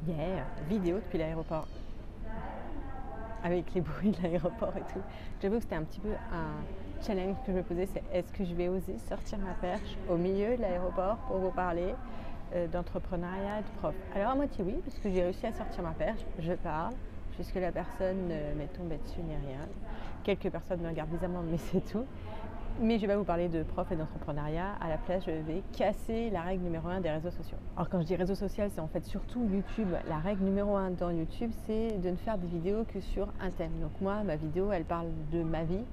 Yeah, vidéo depuis l'aéroport. Avec les bruits de l'aéroport et tout. J'avoue que c'était un petit peu un challenge que je me posais, c'est est-ce que je vais oser sortir ma perche au milieu de l'aéroport pour vous parler d'entrepreneuriat et de prof. Alors à moitié oui, parce que j'ai réussi à sortir ma perche, je parle, puisque la personne ne m'est tombée dessus ni rien. Quelques personnes me regardent bizarrement, mais c'est tout. Mais je vais pas vous parler de prof et d'entrepreneuriat. À la place, je vais casser la règle numéro 1 des réseaux sociaux. Alors quand je dis réseau social, c'est en fait surtout YouTube. La règle numéro 1 dans YouTube, c'est de ne faire des vidéos que sur un thème. Donc moi, ma vidéo, elle parle de ma vie.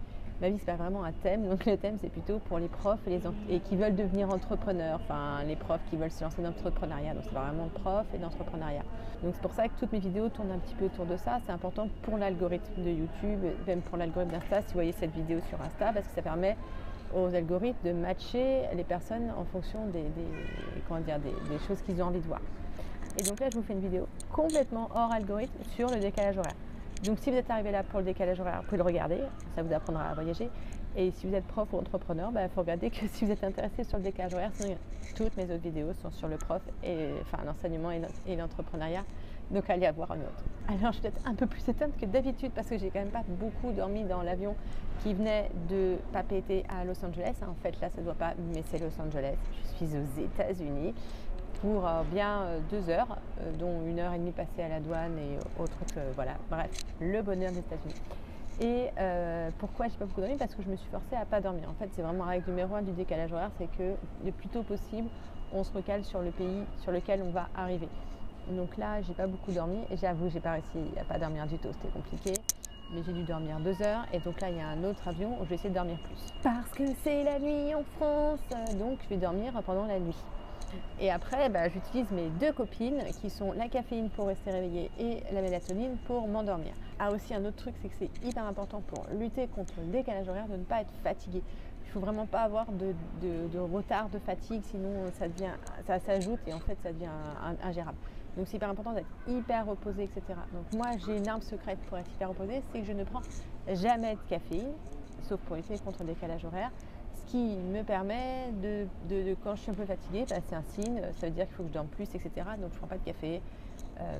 Ma vie, c'est pas vraiment un thème. Donc le thème, c'est plutôt pour les profs et qui veulent devenir entrepreneurs. Enfin, les profs qui veulent se lancer dans l'entrepreneuriat. Donc c'est vraiment prof et d'entrepreneuriat. Donc c'est pour ça que toutes mes vidéos tournent un petit peu autour de ça. C'est important pour l'algorithme de YouTube, même pour l'algorithme d'Insta, si vous voyez cette vidéo sur Insta, parce que ça permet aux algorithmes de matcher les personnes en fonction des choses qu'ils ont envie de voir. Et donc là, je vous fais une vidéo complètement hors algorithme sur le décalage horaire. Donc si vous êtes arrivé là pour le décalage horaire, vous pouvez le regarder, ça vous apprendra à voyager. Et si vous êtes prof ou entrepreneur, il faut regarder que si vous êtes intéressé sur le décalage horaire, sinon toutes mes autres vidéos sont sur le prof, l'enseignement et l'entrepreneuriat. Donc allez voir une autre. Alors je suis peut-être un peu plus éteinte que d'habitude parce que j'ai quand même pas beaucoup dormi dans l'avion qui venait de Papeete à Los Angeles. En fait là ça ne doit pas, mais c'est Los Angeles. Je suis aux États-Unis pour bien 2 heures, dont 1h30 passée à la douane et autres voilà, bref, le bonheur des États-Unis. Et pourquoi j'ai pas beaucoup dormi? Parce que je me suis forcée à pas dormir. En fait, c'est vraiment la règle numéro 1 du décalage horaire, c'est que le plus tôt possible, on se recale sur le pays sur lequel on va arriver. Donc là, j'ai pas beaucoup dormi et j'avoue, j'ai pas réussi à pas dormir du tout, c'était compliqué. Mais j'ai dû dormir 2 heures et donc là, il y a un autre avion où je vais essayer de dormir plus. Parce que c'est la nuit en France, donc je vais dormir pendant la nuit. Et après, j'utilise mes 2 copines qui sont la caféine pour rester réveillée et la mélatonine pour m'endormir. Ah aussi un autre truc, c'est que c'est hyper important pour lutter contre le décalage horaire de ne pas être fatigué. Il ne faut vraiment pas avoir de retard, de fatigue, sinon ça s'ajoute et en fait ça devient ingérable. Donc c'est hyper important d'être hyper reposé, etc. Donc moi j'ai une arme secrète pour être hyper reposé, c'est que je ne prends jamais de caféine, sauf pour lutter contre le décalage horaire. Ce qui me permet quand je suis un peu fatiguée, c'est un signe, ça veut dire qu'il faut que je dorme plus, etc. Donc je ne prends pas de café,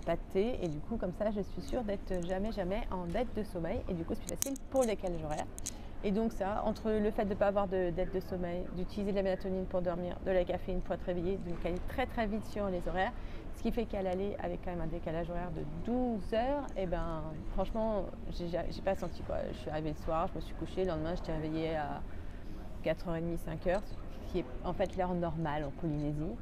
pas de thé, et du coup comme ça je suis sûre d'être jamais en dette de sommeil, et du coup c'est plus facile pour le décalage horaire. Et donc ça, entre le fait de ne pas avoir de dette de sommeil, d'utiliser de la mélatonine pour dormir, de la caféine pour être réveillée, de me caler très très vite sur les horaires, ce qui fait qu'à l'aller avec quand même un décalage horaire de 12 heures, et franchement j'ai pas senti quoi. Je suis arrivée le soir, je me suis couchée, le lendemain j'étais réveillée à 4h30, 5h, qui est en fait l'heure normale en Polynésie.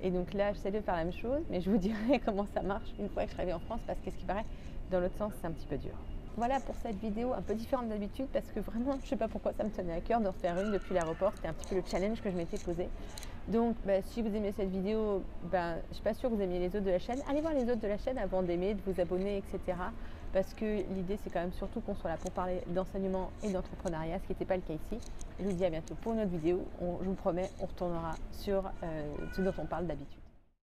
Et donc là, j'essaie de faire la même chose, mais je vous dirai comment ça marche une fois que je serai arrivée en France, parce que ce qui paraît, dans l'autre sens, c'est un petit peu dur. Voilà pour cette vidéo un peu différente d'habitude, parce que vraiment, je ne sais pas pourquoi ça me tenait à cœur de refaire une depuis l'aéroport. C'était un petit peu le challenge que je m'étais posé. Donc, si vous aimez cette vidéo, je ne suis pas sûre que vous aimiez les autres de la chaîne. Allez voir les autres de la chaîne avant d'aimer, de vous abonner, etc. Parce que l'idée, c'est quand même surtout qu'on soit là pour parler d'enseignement et d'entrepreneuriat, ce qui n'était pas le cas ici. Je vous dis à bientôt pour une autre vidéo. Je vous promets, on retournera sur ce dont on parle d'habitude.